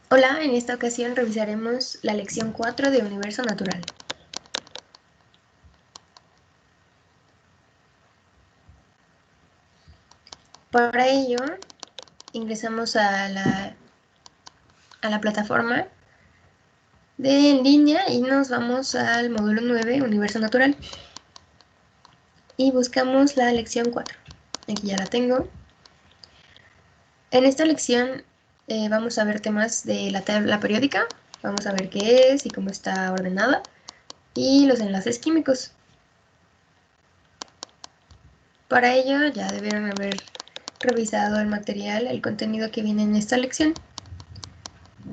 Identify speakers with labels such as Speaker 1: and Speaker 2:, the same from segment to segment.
Speaker 1: Hola, en esta ocasión revisaremos la lección 4 de Universo Natural. Para ello, ingresamos a la plataforma de en línea y nos vamos al módulo 9, Universo Natural. Y buscamos la lección 4. Aquí ya la tengo. En esta lección vamos a ver temas de la tabla periódica. Vamos a ver qué es y cómo está ordenada. Y los enlaces químicos. Para ello ya debieron haber revisado el material, el contenido que viene en esta lección.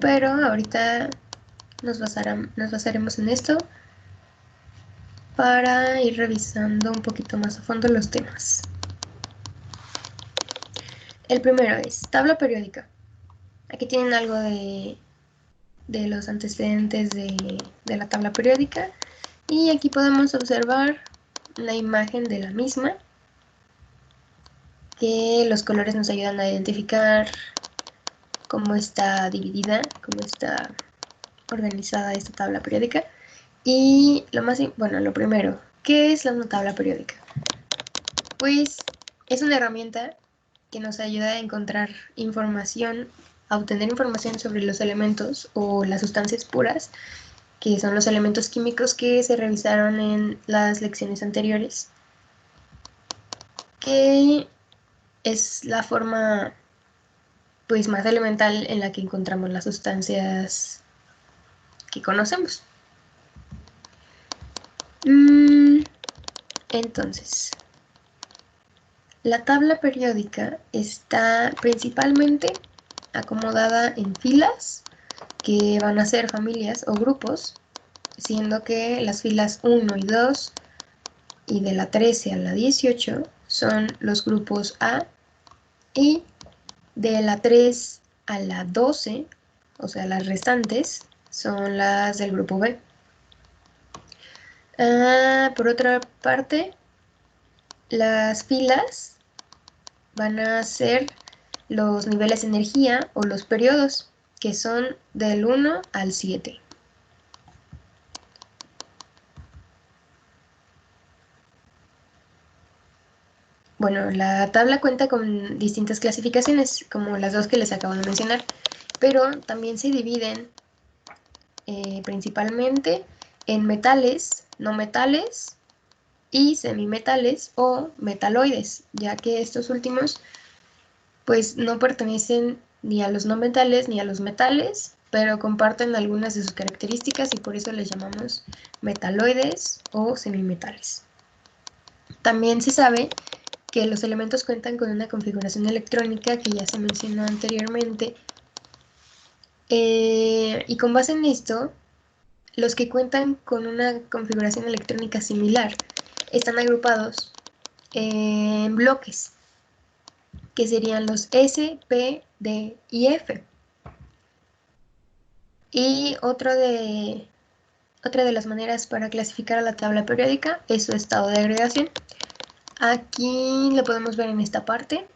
Speaker 1: Pero ahorita nos basaremos en esto para ir revisando un poquito más a fondo los temas. El primero es tabla periódica. Aquí tienen algo de los antecedentes de la tabla periódica y aquí podemos observar la imagen de la misma, que los colores nos ayudan a identificar cómo está dividida, cómo está organizada esta tabla periódica. Y lo primero, ¿qué es una tabla periódica? Pues es una herramienta que nos ayuda a encontrar información, a obtener información sobre los elementos o las sustancias puras, que son los elementos químicos que se revisaron en las lecciones anteriores, que es la forma pues más elemental en la que encontramos las sustancias que conocemos. Entonces, la tabla periódica está principalmente acomodada en filas que van a ser familias o grupos, siendo que las filas 1 y 2 y de la 13 a la 18 son los grupos A y de la 3 a la 12, o sea, las restantes, son las del grupo B. Por otra parte, las filas van a ser los niveles de energía o los periodos, que son del 1 al 7. Bueno, la tabla cuenta con distintas clasificaciones, como las dos que les acabo de mencionar, pero también se dividen principalmente en metales, no metales y semimetales o metaloides, ya que estos últimos pues no pertenecen ni a los no metales ni a los metales, pero comparten algunas de sus características y por eso les llamamos metaloides o semimetales. También se sabe que los elementos cuentan con una configuración electrónica que ya se mencionó anteriormente, y con base en esto, los que cuentan con una configuración electrónica similar están agrupados en bloques, que serían los S, P, D y F. Y otra de las maneras para clasificar a la tabla periódica es su estado de agregación. Aquí lo podemos ver en esta parte,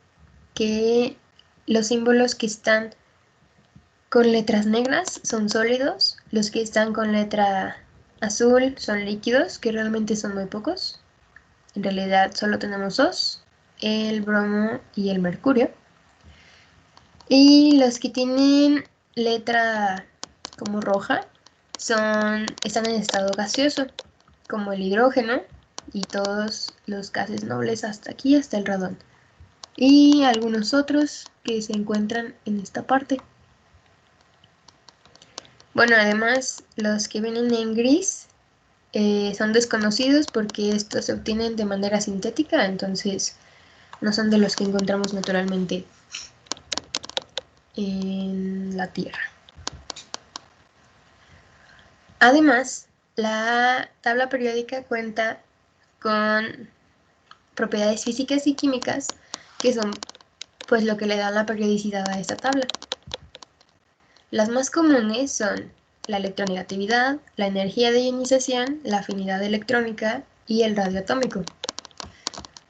Speaker 1: que los símbolos que están con letras negras son sólidos, los que están con letra azul son líquidos, que realmente son muy pocos. En realidad solo tenemos dos, el bromo y el mercurio. Y los que tienen letra como roja están en estado gaseoso, como el hidrógeno y todos los gases nobles hasta aquí, hasta el radón. Y algunos otros que se encuentran en esta parte. Bueno, además, los que vienen en gris son desconocidos porque estos se obtienen de manera sintética, entonces no son de los que encontramos naturalmente en la Tierra. Además, la tabla periódica cuenta con propiedades físicas y químicas que son pues lo que le dan la periodicidad a esta tabla. Las más comunes son la electronegatividad, la energía de ionización, la afinidad electrónica y el radio atómico.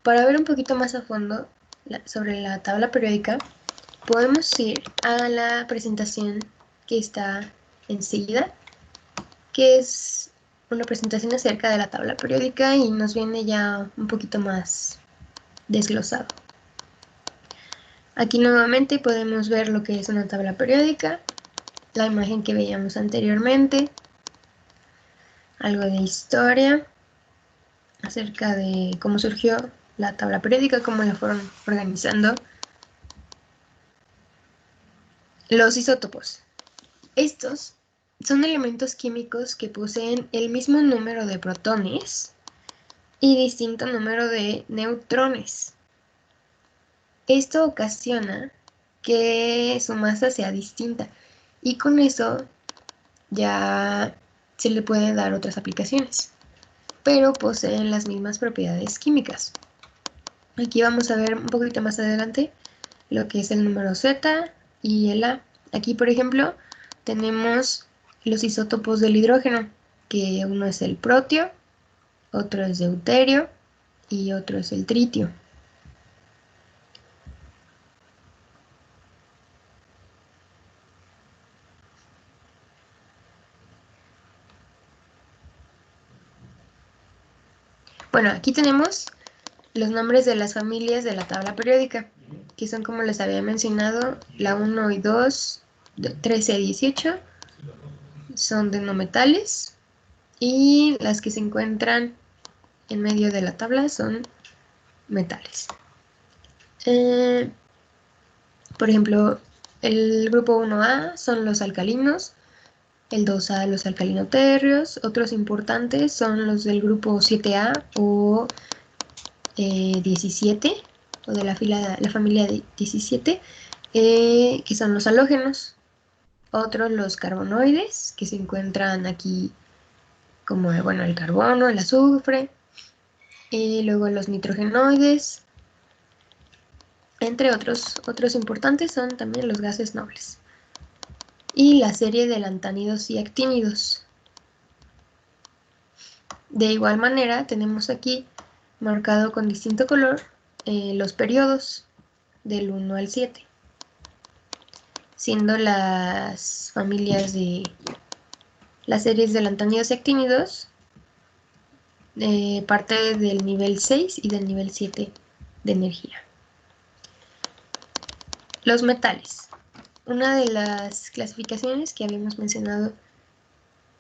Speaker 1: Para ver un poquito más a fondo sobre la tabla periódica, podemos ir a la presentación que está enseguida, que es una presentación acerca de la tabla periódica y nos viene ya un poquito más desglosado. Aquí nuevamente podemos ver lo que es una tabla periódica, la imagen que veíamos anteriormente, algo de historia acerca de cómo surgió la tabla periódica, cómo la fueron organizando. Los isótopos. Estos son elementos químicos que poseen el mismo número de protones y distinto número de neutrones. Esto ocasiona que su masa sea distinta y con eso ya se le pueden dar otras aplicaciones, pero poseen las mismas propiedades químicas. Aquí vamos a ver un poquito más adelante lo que es el número Z y el A. Aquí, por ejemplo, tenemos los isótopos del hidrógeno, que uno es el protio, otro es deuterio y otro es el tritio. Bueno, aquí tenemos los nombres de las familias de la tabla periódica, que son, como les había mencionado, la 1 y 2, 13 a 18, son de no metales, y las que se encuentran en medio de la tabla son metales. Por ejemplo, el grupo 1A son los alcalinos, el 2A los alcalinoterrios, otros importantes son los del grupo 7A o 17, o de la familia de 17, que son los halógenos. Otros los carbonoides, que se encuentran aquí como, bueno, el carbono, el azufre, luego los nitrogenoides, entre otros importantes son también los gases nobles. Y la serie de lantánidos y actínidos. De igual manera, tenemos aquí marcado con distinto color los periodos del 1 al 7, siendo las familias de las series de lantánidos y actínidos parte del nivel 6 y del nivel 7 de energía. Los metales. Una de las clasificaciones que habíamos mencionado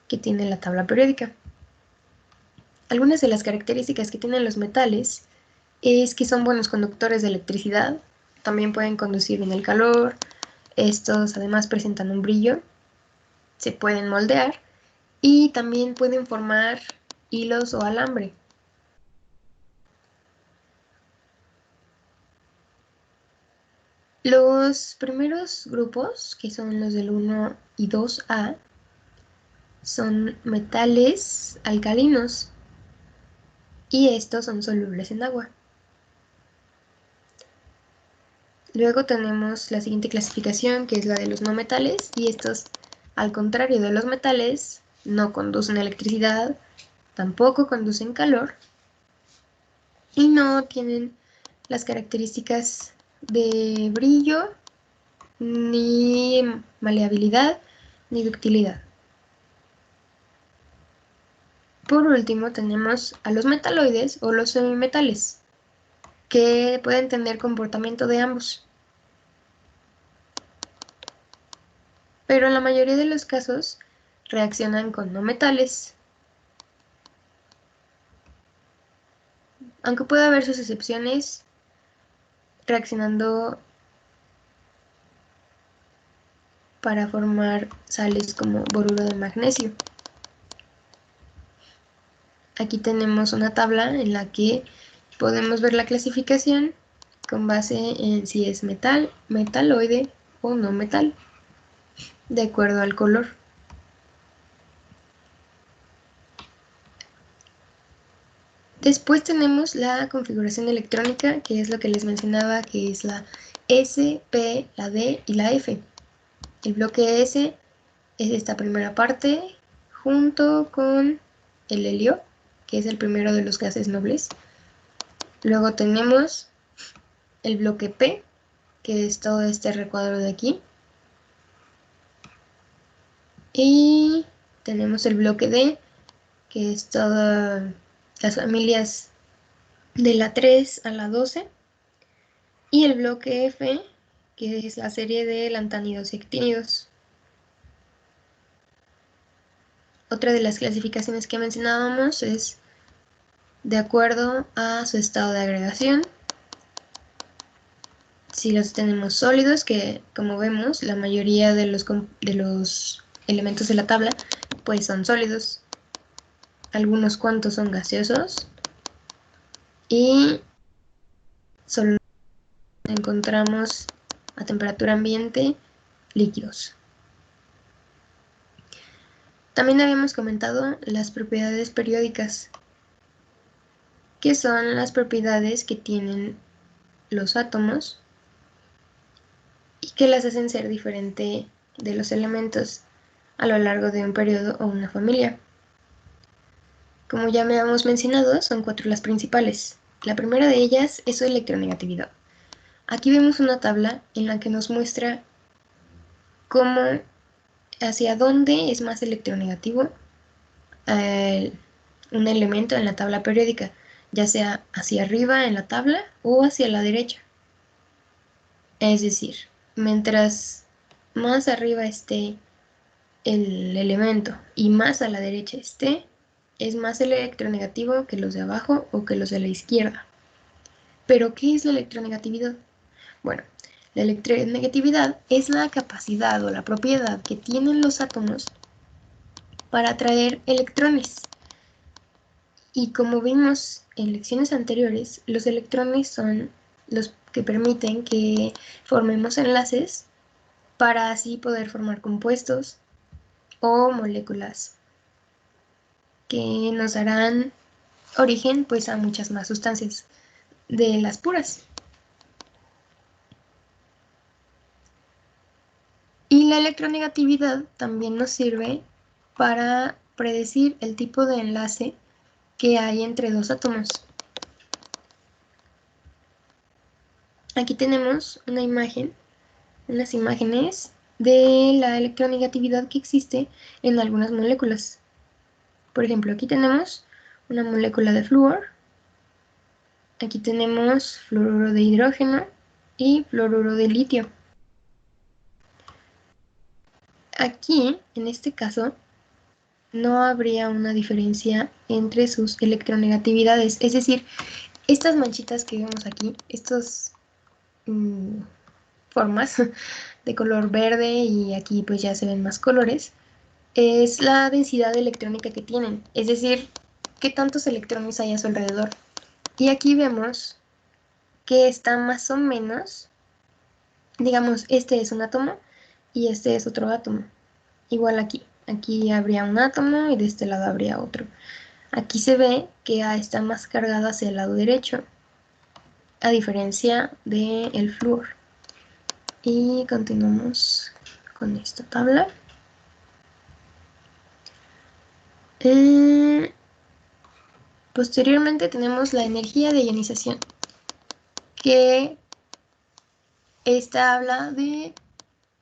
Speaker 1: que tiene la tabla periódica. Algunas de las características que tienen los metales es que son buenos conductores de electricidad, también pueden conducir bien el calor, estos además presentan un brillo, se pueden moldear y también pueden formar hilos o alambre. Los primeros grupos, que son los del 1 y 2A, son metales alcalinos y estos son solubles en agua. Luego tenemos la siguiente clasificación, que es la de los no metales, y estos, al contrario de los metales, no conducen electricidad, tampoco conducen calor y no tienen las características de brillo, ni maleabilidad, ni ductilidad. Por último tenemos a los metaloides o los semimetales, que pueden tener comportamiento de ambos. Pero en la mayoría de los casos reaccionan con no metales, aunque puede haber sus excepciones reaccionando para formar sales como boruro de magnesio. Aquí tenemos una tabla en la que podemos ver la clasificación con base en si es metal, metaloide o no metal, de acuerdo al color. Después tenemos la configuración electrónica, que es lo que les mencionaba, que es la S, P, la D y la F. El bloque S es esta primera parte, junto con el helio, que es el primero de los gases nobles. Luego tenemos el bloque P, que es todo este recuadro de aquí. Y tenemos el bloque D, que es todas las familias de la 3 a la 12. Y el bloque F, que es la serie de lantánidos y actínidos. Otra de las clasificaciones que mencionábamos es de acuerdo a su estado de agregación. Si los tenemos sólidos, que como vemos, la mayoría de los elementos de la tabla pues son sólidos. Algunos cuantos son gaseosos. Y solo encontramos a temperatura ambiente líquidos. También habíamos comentado las propiedades periódicas, que son las propiedades que tienen los átomos y que las hacen ser diferente de los elementos a lo largo de un periodo o una familia. Como ya me habíamos mencionado, son 4 las principales. La primera de ellas es su electronegatividad. Aquí vemos una tabla en la que nos muestra cómo, hacia dónde es más electronegativo un elemento en la tabla periódica, ya sea hacia arriba en la tabla o hacia la derecha. Es decir, mientras más arriba esté el elemento y más a la derecha esté, es más electronegativo que los de abajo o que los de la izquierda. ¿Pero qué es la electronegatividad? Bueno, la electronegatividad es la capacidad o la propiedad que tienen los átomos para atraer electrones. Y como vimos en lecciones anteriores, los electrones son los que permiten que formemos enlaces para así poder formar compuestos o moléculas que nos darán origen pues a muchas más sustancias de las puras. Y la electronegatividad también nos sirve para predecir el tipo de enlace que hay entre dos átomos. Aquí tenemos una imagen, unas imágenes de la electronegatividad que existe en algunas moléculas. Por ejemplo, aquí tenemos una molécula de flúor, aquí tenemos fluoruro de hidrógeno y fluoruro de litio. Aquí, en este caso, no habría una diferencia entre sus electronegatividades, es decir, estas manchitas que vemos aquí, estas formas de color verde y aquí pues ya se ven más colores, es la densidad electrónica que tienen, es decir, qué tantos electrones hay a su alrededor. Y aquí vemos que está más o menos, digamos, este es un átomo y este es otro átomo. Igual aquí habría un átomo y de este lado habría otro. Aquí se ve que A está más cargada hacia el lado derecho, a diferencia del flúor. Y continuamos con esta tabla. Posteriormente tenemos la energía de ionización, que esta habla de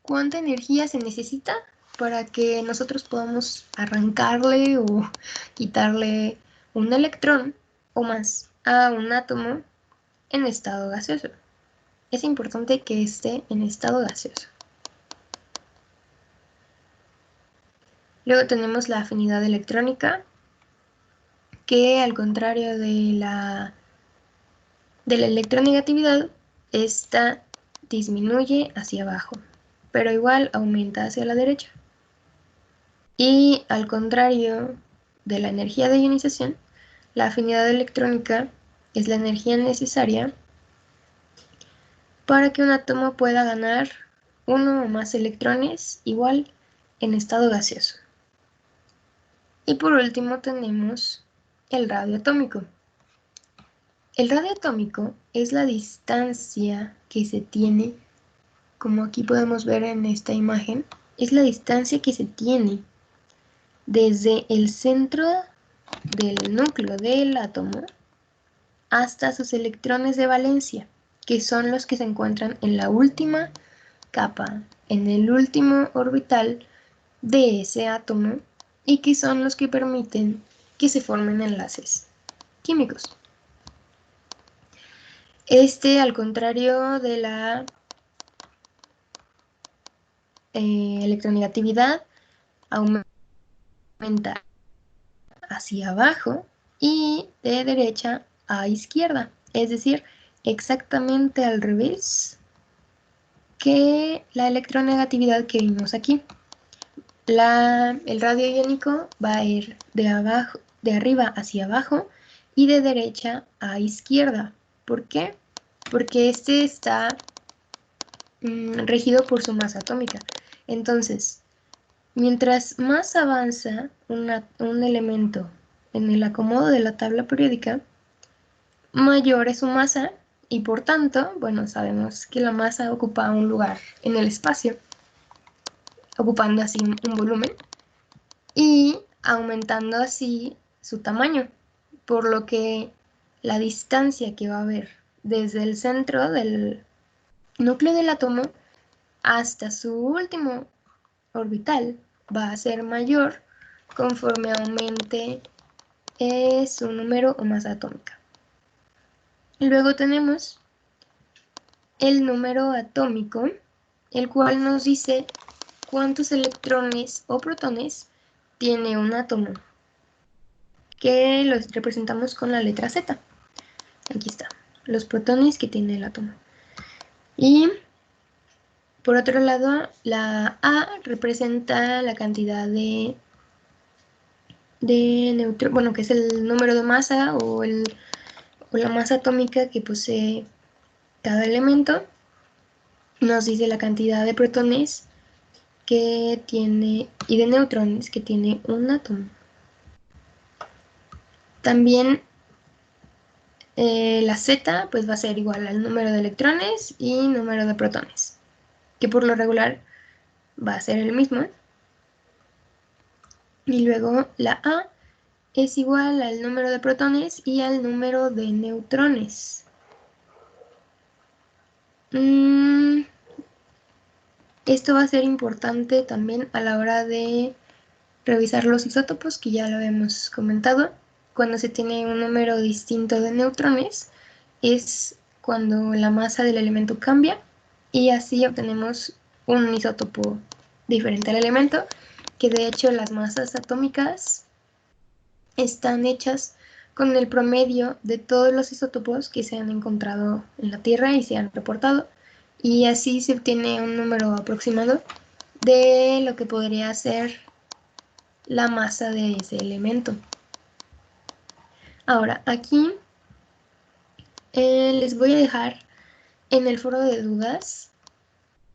Speaker 1: cuánta energía se necesita para que nosotros podamos arrancarle o quitarle un electrón o más a un átomo en estado gaseoso. Es importante que esté en estado gaseoso. Luego tenemos la afinidad electrónica, que al contrario de la electronegatividad, esta disminuye hacia abajo, pero igual aumenta hacia la derecha. Y al contrario de la energía de ionización, la afinidad electrónica es la energía necesaria para que un átomo pueda ganar uno o más electrones igual en estado gaseoso. Y por último tenemos el radio atómico. El radio atómico es la distancia que se tiene, como aquí podemos ver en esta imagen, es la distancia que se tiene desde el centro del núcleo del átomo hasta sus electrones de valencia, que son los que se encuentran en la última capa, en el último orbital de ese átomo y que son los que permiten que se formen enlaces químicos. Al contrario de la electronegatividad, aumenta hacia abajo y de derecha a izquierda, es decir, exactamente al revés que la electronegatividad que vimos aquí. El radio iónico va a ir de arriba hacia abajo y de derecha a izquierda. ¿Por qué? Porque este está regido por su masa atómica. Entonces, mientras más avanza un elemento en el acomodo de la tabla periódica, mayor es su masa y por tanto, bueno, sabemos que la masa ocupa un lugar en el espacio, ocupando así un volumen y aumentando así su tamaño, por lo que la distancia que va a haber desde el centro del núcleo del átomo hasta su último orbital va a ser mayor conforme aumente su número o masa atómica. Luego tenemos el número atómico, el cual nos dice cuántos electrones o protones tiene un átomo, que los representamos con la letra Z. Aquí está, los protones que tiene el átomo. Y por otro lado, la A representa la cantidad de neutrones, bueno, que es el número de masa o la masa atómica que posee cada elemento. Nos dice la cantidad de protones que tiene y de neutrones que tiene un átomo. También la Z pues va a ser igual al número de electrones y número de protones, que por lo regular va a ser el mismo. Y luego la A es igual al número de protones y al número de neutrones. Esto va a ser importante también a la hora de revisar los isótopos, que ya lo habíamos comentado. Cuando se tiene un número distinto de neutrones, es cuando la masa del elemento cambia y así obtenemos un isótopo diferente al elemento, que de hecho las masas atómicas están hechas con el promedio de todos los isótopos que se han encontrado en la Tierra y se han reportado, y así se obtiene un número aproximado de lo que podría ser la masa de ese elemento. Ahora, aquí les voy a dejar en el foro de dudas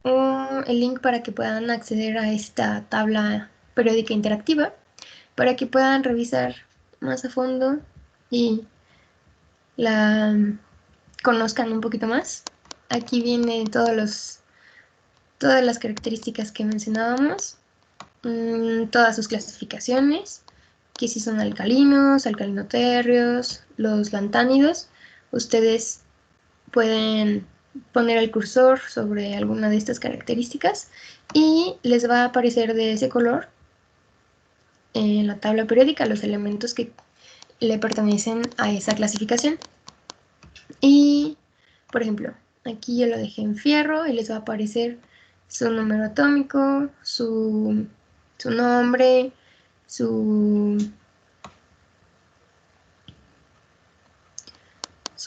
Speaker 1: el link para que puedan acceder a esta tabla periódica interactiva, para que puedan revisar más a fondo y la conozcan un poquito más. Aquí vienen todas las características que mencionábamos, todas sus clasificaciones, que si son alcalinos, alcalinotérreos, los lantánidos. Ustedes pueden poner el cursor sobre alguna de estas características y les va a aparecer de ese color en la tabla periódica los elementos que le pertenecen a esa clasificación. Y, por ejemplo, aquí yo lo dejé en fierro y les va a aparecer su número atómico, su nombre, su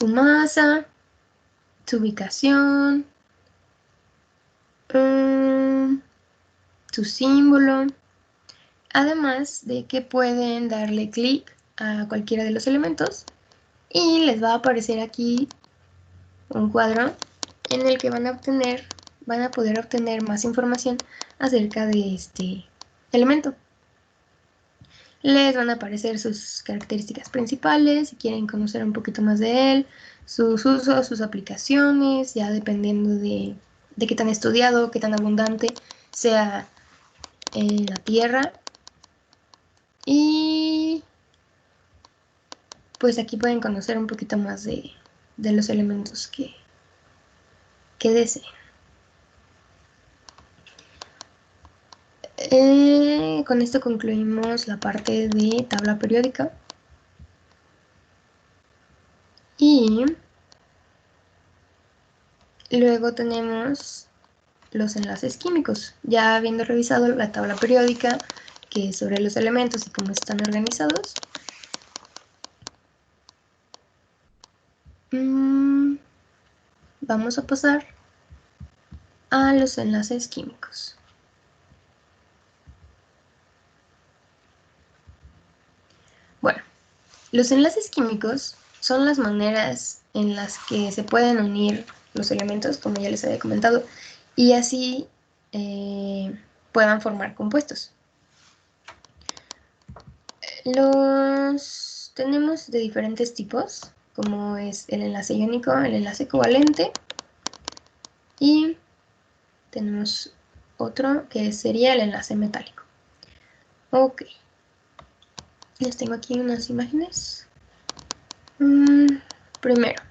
Speaker 1: masa, su ubicación, su símbolo, además de que pueden darle clic a cualquiera de los elementos y les va a aparecer aquí un cuadro en el que van a poder obtener más información acerca de este elemento. Les van a aparecer sus características principales, si quieren conocer un poquito más de él, sus usos, sus aplicaciones, ya dependiendo de qué tan estudiado, qué tan abundante sea en la Tierra. Y pues aquí pueden conocer un poquito más de los elementos que deseen. Con esto concluimos la parte de tabla periódica. Y luego tenemos los enlaces químicos. Ya habiendo revisado la tabla periódica, que es sobre los elementos y cómo están organizados, vamos a pasar a los enlaces químicos. Bueno, los enlaces químicos son las maneras en las que se pueden unir los elementos, como ya les había comentado, y así puedan formar compuestos. Los tenemos de diferentes tipos, como es el enlace iónico, el enlace covalente, y tenemos otro que sería el enlace metálico. Ok, les tengo aquí unas imágenes. Primero,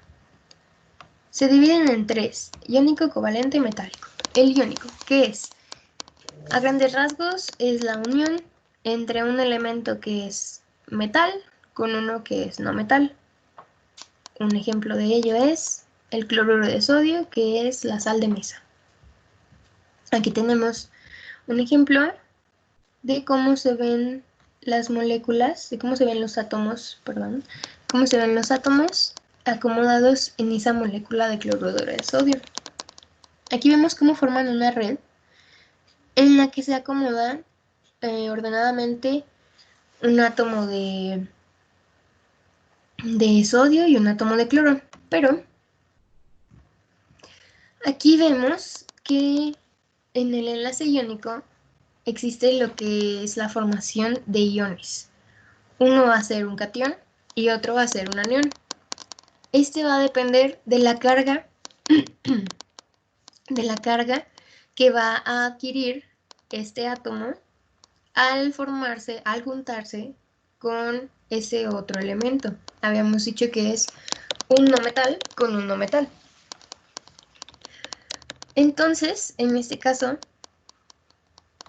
Speaker 1: se dividen en tres: iónico, covalente y metálico. El iónico, ¿qué es? A grandes rasgos, es la unión entre un elemento que es metal con uno que es no metal. Un ejemplo de ello es el cloruro de sodio, que es la sal de mesa. Aquí tenemos un ejemplo de cómo se ven las moléculas, de cómo se ven los átomos, perdón, cómo se ven los átomos acomodados en esa molécula de cloruro de sodio. Aquí vemos cómo forman una red en la que se acomoda ordenadamente un átomo de sodio y un átomo de cloro. Pero aquí vemos que en el enlace iónico existe lo que es la formación de iones. Uno va a ser un catión y otro va a ser un anión. Este va a depender de la carga que va a adquirir este átomo al formarse, al juntarse con ese otro elemento. Habíamos dicho que es un no metal con un no metal. Entonces, en este caso,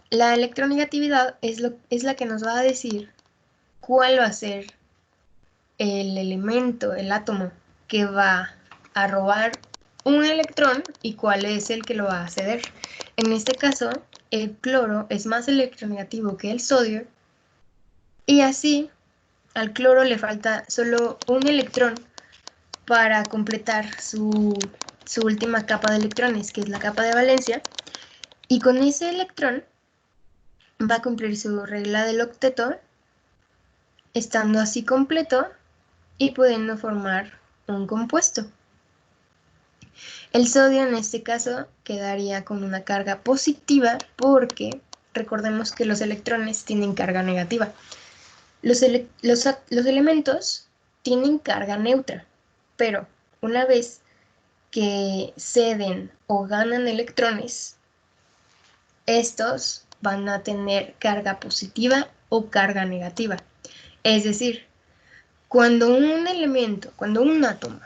Speaker 1: la electronegatividad es la que nos va a decir cuál va a ser el elemento, el átomo, que va a robar un electrón y cuál es el que lo va a ceder. En este caso, el cloro es más electronegativo que el sodio y así al cloro le falta solo un electrón para completar su última capa de electrones, que es la capa de valencia, y con ese electrón va a cumplir su regla del octeto, estando así completo y pudiendo formar un compuesto. El sodio en este caso quedaría con una carga positiva porque recordemos que los electrones tienen carga negativa. Los elementos tienen carga neutra, pero una vez que ceden o ganan electrones, estos van a tener carga positiva o carga negativa. Es decir, cuando un átomo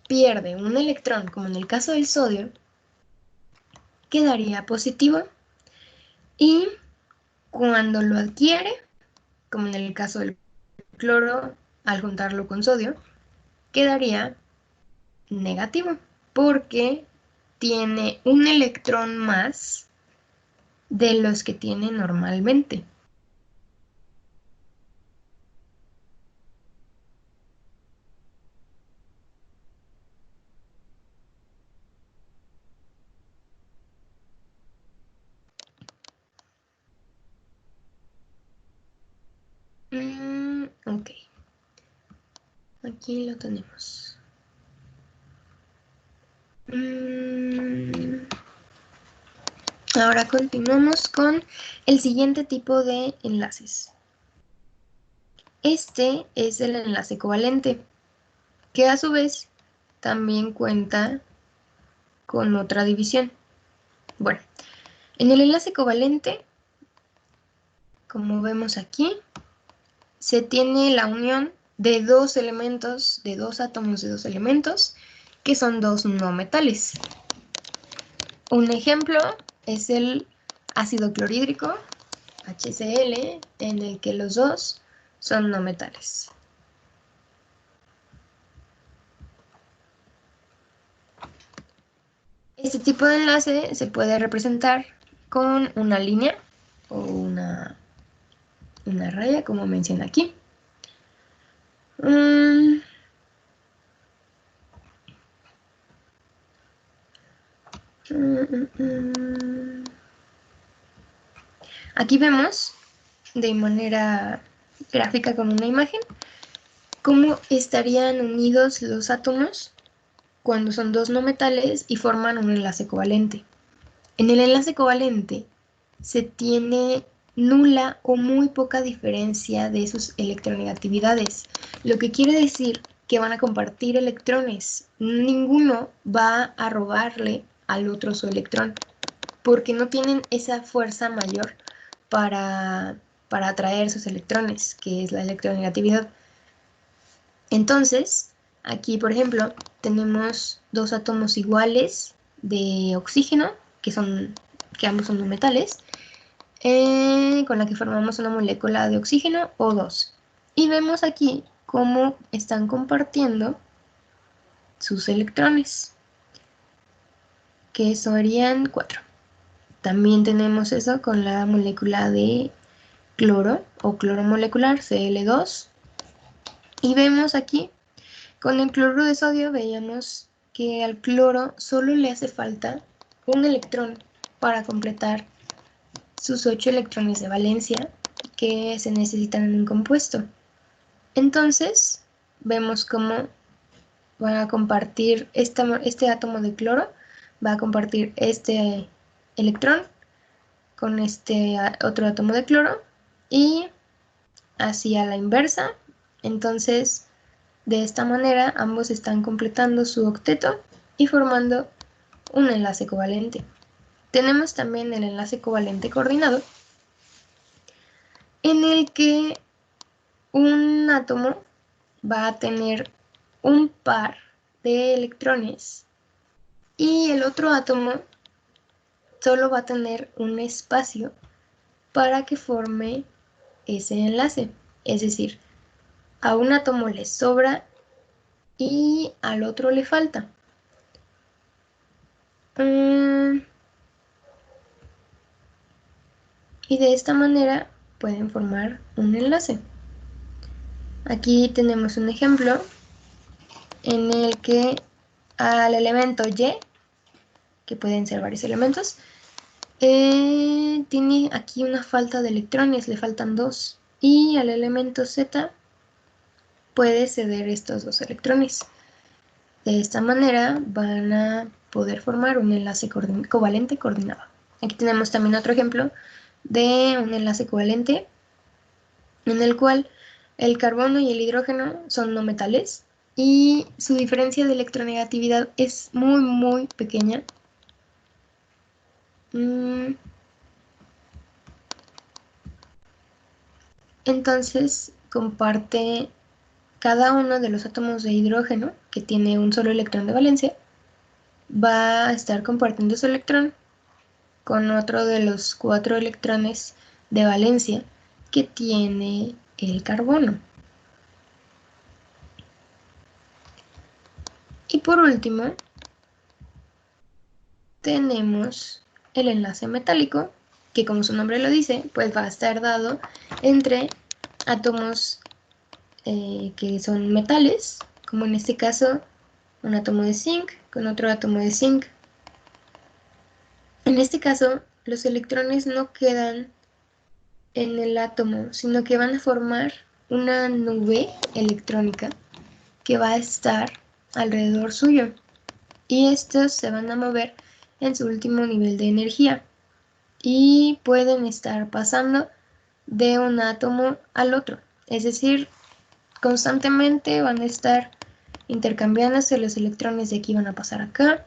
Speaker 1: pierde un electrón, como en el caso del sodio, quedaría positivo, y cuando lo adquiere, como en el caso del cloro, al juntarlo con sodio, quedaría negativo, porque tiene un electrón más de los que tiene normalmente. Ok, aquí lo tenemos. Ahora continuamos con el siguiente tipo de enlaces. Este es el enlace covalente, que a su vez también cuenta con otra división. Bueno, en el enlace covalente, como vemos aquí, se tiene la unión de dos elementos, de dos átomos de dos elementos, que son dos no metales. Un ejemplo es el ácido clorhídrico HCl, en el que los dos son no metales. Este tipo de enlace se puede representar con una línea o una raya, como menciona aquí. Aquí vemos de manera gráfica con una imagen cómo estarían unidos los átomos cuando son dos no metales y forman un enlace covalente. En el enlace covalente se tiene nula o muy poca diferencia de sus electronegatividades, lo que quiere decir que van a compartir electrones. Ninguno va a robarle al otro su electrón, porque no tienen esa fuerza mayor para atraer sus electrones, que es la electronegatividad. Entonces, aquí, por ejemplo, tenemos dos átomos iguales de oxígeno, que ambos son no metales, con la que formamos una molécula de oxígeno, O2. Y vemos aquí cómo están compartiendo sus electrones, que serían 4. También tenemos eso con la molécula de cloro o cloro molecular, Cl2. Y vemos aquí, con el cloruro de sodio, veíamos que al cloro solo le hace falta un electrón para completar sus 8 electrones de valencia que se necesitan en un compuesto. Entonces, vemos cómo va a compartir este átomo de cloro, va a compartir este electrón con este otro átomo de cloro y así a la inversa. Entonces, de esta manera, ambos están completando su octeto y formando un enlace covalente. Tenemos también el enlace covalente coordinado, en el que un átomo va a tener un par de electrones y el otro átomo solo va a tener un espacio para que forme ese enlace. Es decir, a un átomo le sobra y al otro le falta. Y de esta manera pueden formar un enlace. Aquí tenemos un ejemplo en el que al elemento Y, que pueden ser varios elementos, tiene aquí una falta de electrones, le faltan 2. Y al elemento Z puede ceder estos 2 electrones. De esta manera van a poder formar un enlace covalente coordinado. Aquí tenemos también otro ejemplo de un enlace covalente en el cual el carbono y el hidrógeno son no metales y su diferencia de electronegatividad es muy muy pequeña. Entonces comparte cada uno de los átomos de hidrógeno, que tiene un solo electrón de valencia, va a estar compartiendo su electrón con otro de los 4 electrones de valencia que tiene el carbono. Y por último, tenemos el enlace metálico, que como su nombre lo dice, pues va a estar dado entre átomos que son metales, como en este caso un átomo de zinc con otro átomo de zinc. En este caso, los electrones no quedan en el átomo, sino que van a formar una nube electrónica que va a estar alrededor suyo. Y estos se van a mover en su último nivel de energía. Y pueden estar pasando de un átomo al otro. Es decir, constantemente van a estar intercambiándose los electrones. De aquí van a pasar acá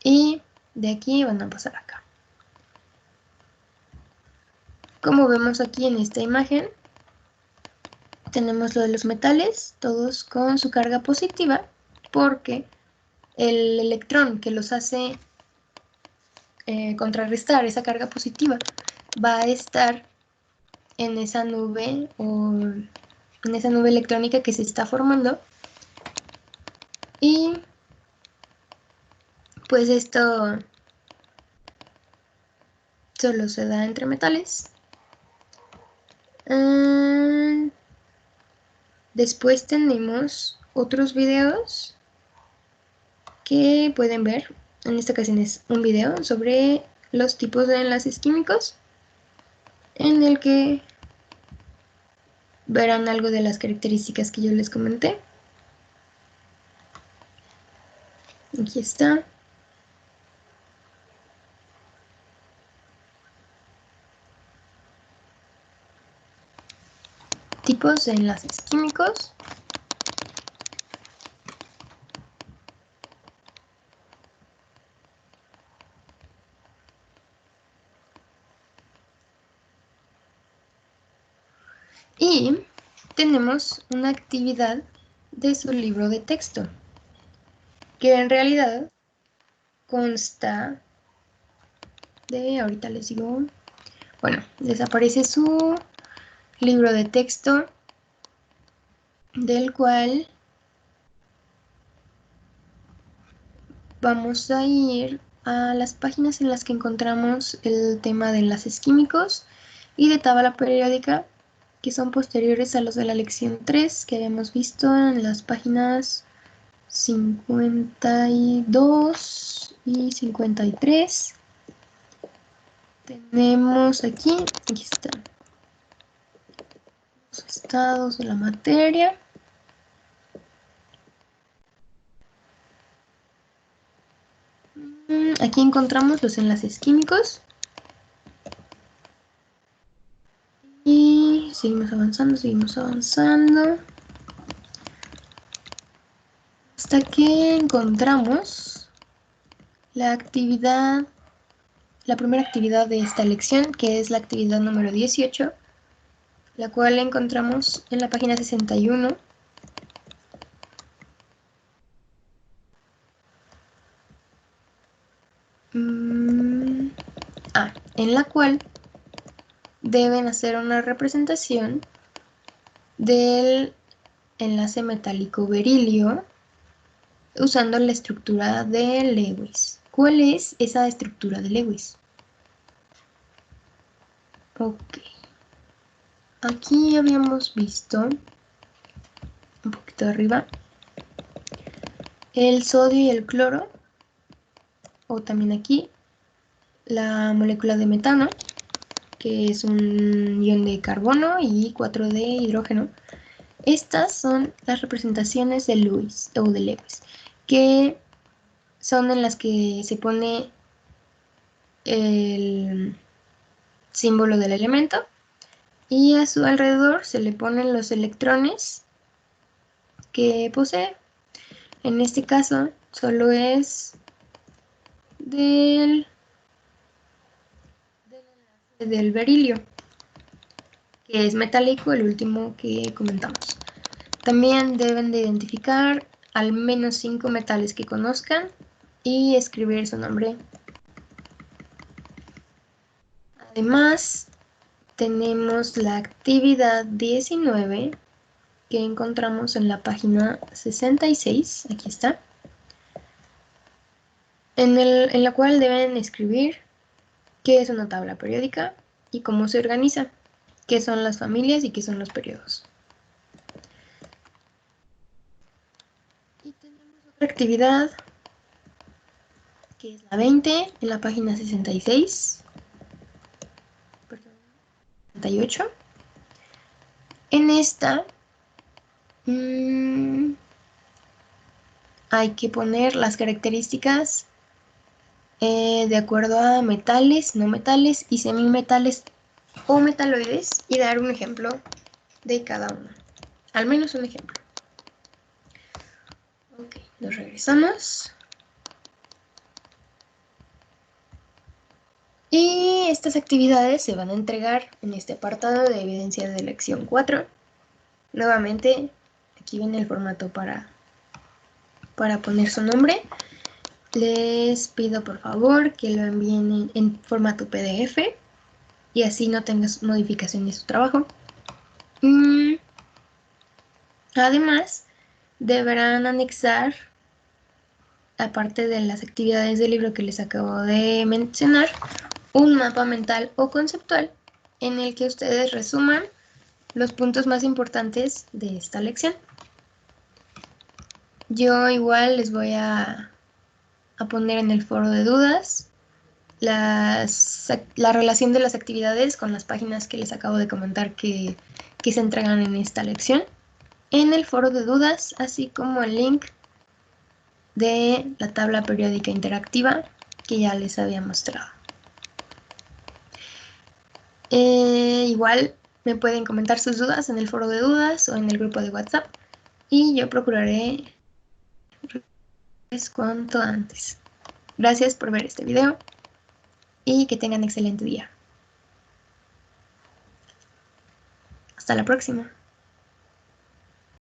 Speaker 1: y de aquí van a pasar acá. Como vemos aquí en esta imagen, tenemos lo de los metales, todos con su carga positiva, porque el electrón que los hace contrarrestar esa carga positiva va a estar en esa nube o en esa nube electrónica que se está formando. Y pues esto solo se da entre metales. Después tenemos otros videos que pueden ver. En esta ocasión es un video sobre los tipos de enlaces químicos, en el que verán algo de las características que yo les comenté. Aquí está. Tipos de enlaces químicos. Y tenemos una actividad de su libro de texto, que en realidad consta de, ahorita les digo, bueno, desaparece su libro de texto, del cual vamos a ir a las páginas en las que encontramos el tema de enlaces químicos y de tabla periódica, que son posteriores a los de la lección 3 que habíamos visto en las páginas 52 y 53. Tenemos aquí están los estados de la materia. Aquí encontramos los enlaces químicos. Y seguimos avanzando. Hasta que encontramos la primera actividad de esta lección, que es la actividad número 18, la cual la encontramos en la página 61. En la cual deben hacer una representación del enlace metálico berilio usando la estructura de Lewis. ¿Cuál es esa estructura de Lewis? Ok. Aquí habíamos visto, un poquito arriba, el sodio y el cloro, o también aquí, la molécula de metano, que es un ion de carbono y 4 de hidrógeno. Estas son las representaciones de Lewis, que son en las que se pone el símbolo del elemento y a su alrededor se le ponen los electrones que posee. En este caso solo es del berilio, que es metálico, el último que comentamos. También deben de identificar al menos 5 metales que conozcan y escribir su nombre. Además, tenemos la actividad 19 que encontramos en la página 66, aquí está, en la cual deben escribir qué es una tabla periódica y cómo se organiza, qué son las familias y qué son los periodos. Y tenemos otra actividad que es la 20 en la página 66, perdón, 68. En esta hay que poner las características de acuerdo a metales, no metales y semimetales o metaloides y dar un ejemplo de cada uno. Al menos un ejemplo. Ok, nos regresamos. Y estas actividades se van a entregar en este apartado de evidencia de lección 4. Nuevamente, aquí viene el formato para poner su nombre. Les pido por favor que lo envíen en formato PDF y así no tengas modificación de su trabajo. Además, deberán anexar, aparte de las actividades del libro que les acabo de mencionar, un mapa mental o conceptual en el que ustedes resuman los puntos más importantes de esta lección. Yo igual les voy a poner en el foro de dudas la relación de las actividades con las páginas que les acabo de comentar que se entregan en esta lección en el foro de dudas, así como el link de la tabla periódica interactiva que ya les había mostrado. Igual me pueden comentar sus dudas en el foro de dudas o en el grupo de WhatsApp y yo procuraré cuanto antes. Gracias por ver este video y que tengan excelente día. Hasta la próxima.